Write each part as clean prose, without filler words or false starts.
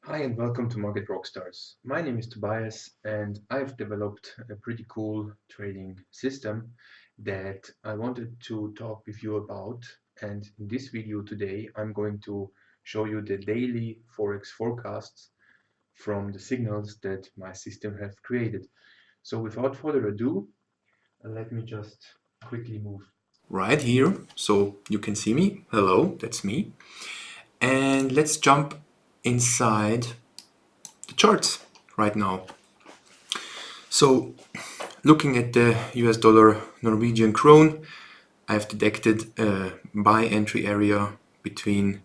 Hi and welcome to MarketRockstars. My name is Tobias and I've developed a pretty cool trading system that I wanted to talk with you about. And in this video today, I'm going to show you the daily Forex forecasts from the signals that my system have created. So without further ado, let me just quickly move right here so you can see me. Hello, that's me. And let's jump inside the charts right now. So looking at the US dollar Norwegian krone, I've detected a buy entry area between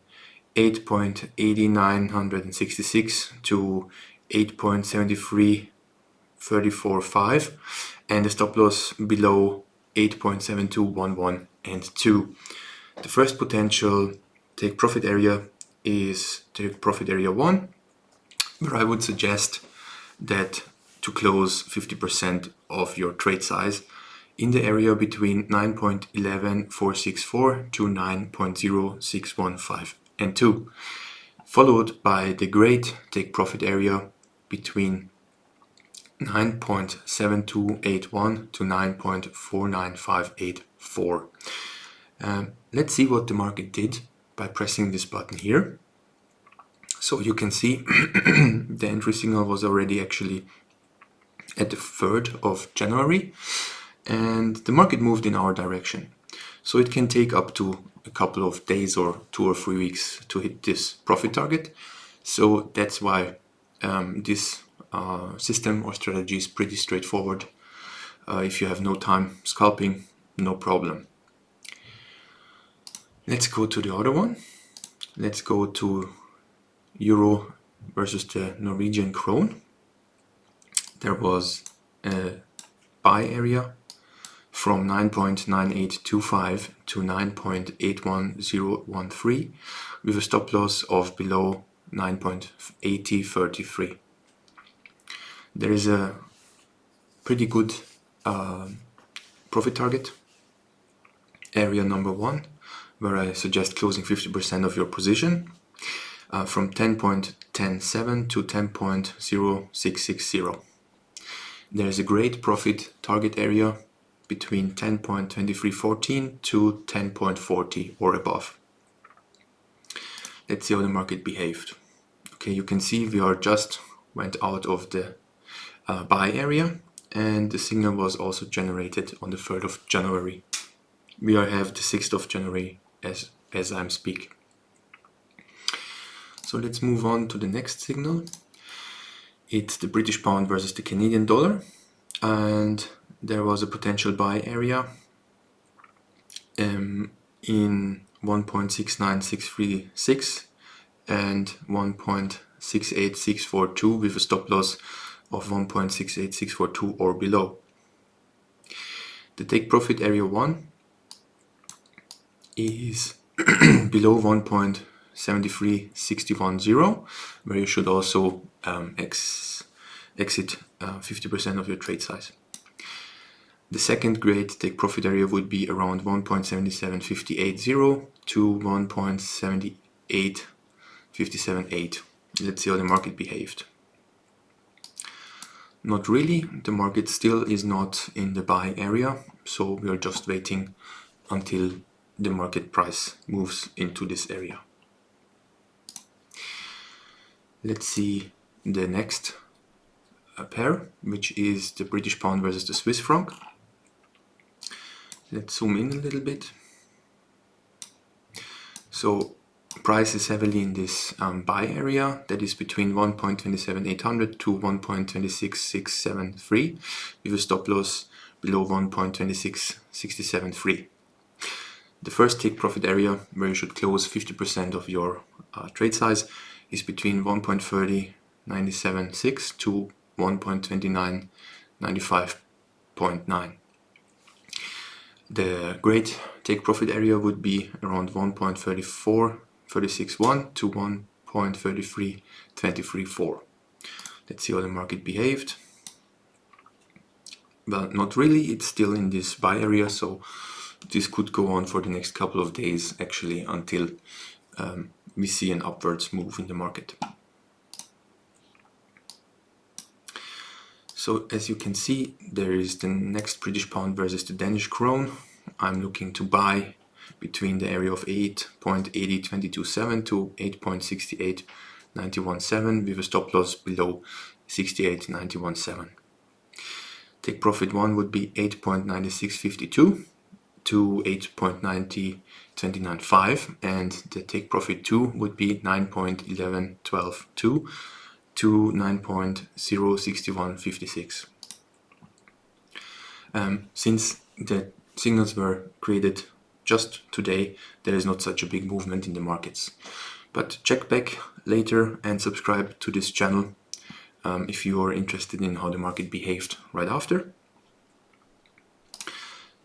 8.8966 to 8.7334.5 and a stop loss below 8.7211 and 2. The first potential take profit area is take profit area 1, where I would suggest that to close 50% of your trade size in the area between 9.11464 to 9.0615 and 2, followed by the great take profit area between 9.7281 to 9.49584. Let's see what the market did by pressing this button here. So you can see the entry signal was already actually at the 3rd of January and the market moved in our direction. So it can take up to a couple of days or 2 or 3 weeks to hit this profit target. So that's why this system or strategy is pretty straightforward. If you have no time scalping, no problem. Let's go to the other one. Let's go to Euro versus the Norwegian krone. There was a buy area from 9.9825 to 9.81013 with a stop loss of below 9.8033. There is a pretty good profit target, area number 1, where I suggest closing 50% of your position from 10.107 to 10.0660. There is a great profit target area between 10.2314 to 10.40 or above. Let's see how the market behaved. Okay, you can see we are just went out of the buy area and the signal was also generated on the 3rd of January. We have the 6th of January as I'm speaking. So let's move on to the next signal. It's the British pound versus the Canadian dollar, and there was a potential buy area in 1.69636 and 1.68642 with a stop loss of 1.68642 or below. The take profit area 1 is below 1.73610, where you should also exit 50% of your trade size. The second great take profit area would be around 1.77580 to 1.78578. Let's see how the market behaved. Not really, the market still is not in the buy area, so we are just waiting until the market price moves into this area. Let's see the next pair, which is the British pound versus the Swiss franc. Let's zoom in a little bit. So price is heavily in this buy area that is between 1.27800 to 1.26673 with a stop loss below 1.26673. The first take profit area where you should close 50% of your trade size is between 1.30976 to 1.2995.9. The great take profit area would be around 1.34361 to 1.33234. Let's see how the market behaved. Well, not really, it's still in this buy area, so this could go on for the next couple of days actually until we see an upwards move in the market. So as you can see, there is the next British pound versus the Danish krone. I'm looking to buy between the area of 8.80227 to 8.68917 with a stop loss below 68917. Take profit 1 would be 8.9652 to 8.90295, and the take profit 2 would be 9.11122 to 9.06156. Since the signals were created just today, there is not such a big movement in the markets. But check back later and subscribe to this channel if you are interested in how the market behaved right after.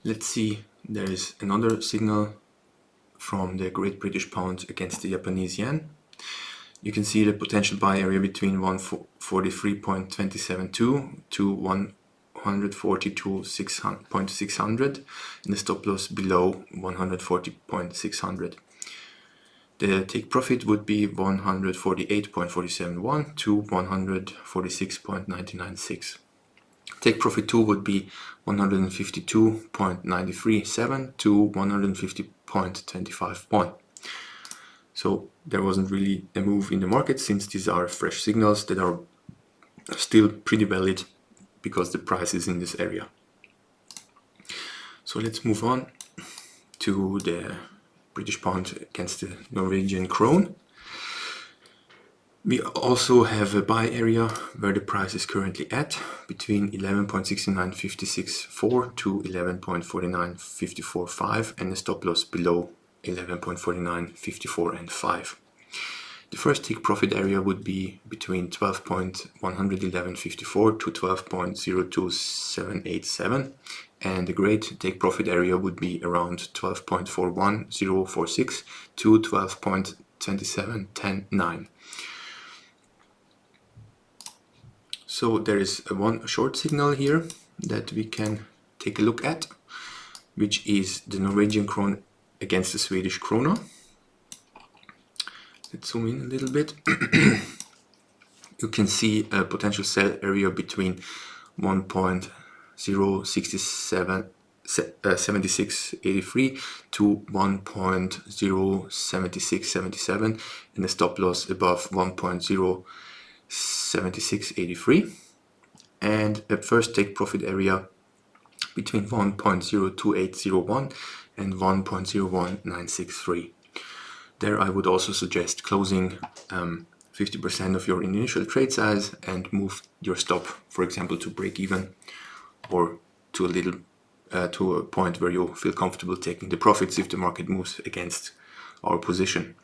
Let's see, there is another signal from the Great British Pound against the Japanese yen. You can see the potential buy area between 143.272 to 142.600 and the stop loss below 140.600. The take profit would be 148.471 to 146.996. Take profit 2 would be 152.937 to 150.251. So there wasn't really a move in the market, since these are fresh signals that are still pretty valid because the price is in this area. So let's move on to the British pound against the Norwegian krone. We also have a buy area where the price is currently at between 11.69564 to 11.49545 and a stop loss below 11.4954 and 5. The first take profit area would be between 12.11154 to 12.02787, and the great take profit area would be around 12.41046 to 12.27109. So there is one short signal here that we can take a look at, which is the Norwegian krone against the Swedish krona. Let's zoom in a little bit. You can see a potential sell area between 1.07683 to 1.07677 and a stop loss above 1.07683, and a first take profit area between 1.02801 and 1.01963. There I would also suggest closing 50% of your initial trade size and move your stop, for example, to break even, or to a point where you feel comfortable taking the profits if the market moves against our position.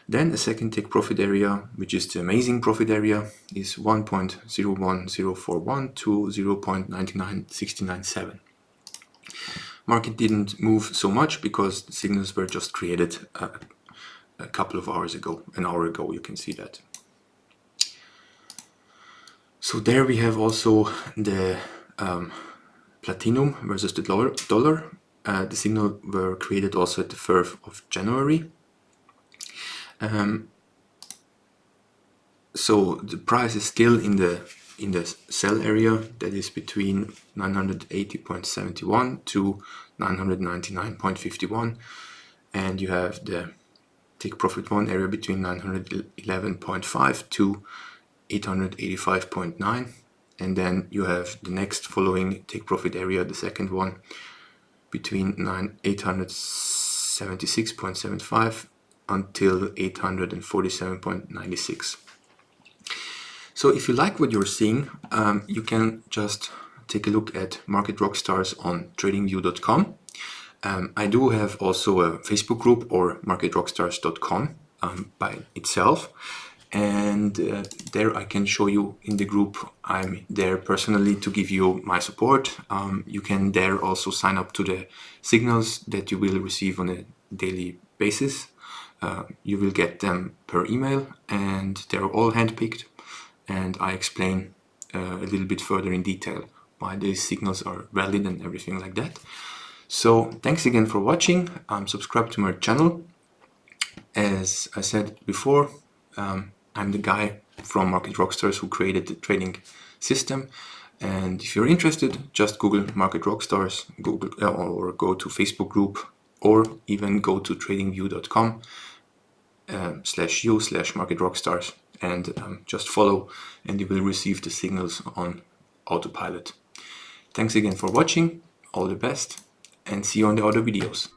Then the second take profit area, which is the amazing profit area, is 1.01041 to 0.99697. Market didn't move so much because the signals were just created a couple of hours ago, an hour ago, you can see that. So there we have also the platinum versus the dollar. The signal were created also at the 3rd of January. So the price is still in the sell area, that is between 980.71 to 999.51, and you have the take profit 1 area between 911.5 to 885.9, and then you have the next following take profit area, the second one, between 876.75 until 847.96. So if you like what you're seeing, you can just take a look at MarketRockstars on tradingview.com. I do have also a Facebook group, or MarketRockstars.com by itself, and there I can show you in the group. I'm there personally to give you my support. You can there also sign up to the signals that you will receive on a daily basis. You will get them per email, and they're all handpicked, and I explain a little bit further in detail why these signals are valid and everything like that. So thanks again for watching. Subscribe to my channel. As I said before, I'm the guy from Market Rockstars who created the trading system. And if you're interested, just Google MarketRockstars, Google or go to Facebook group, or even go to tradingview.com /u/MarketRockstars and just follow, and you will receive the signals on autopilot. Thanks again for watching, all the best, and see you on the other videos.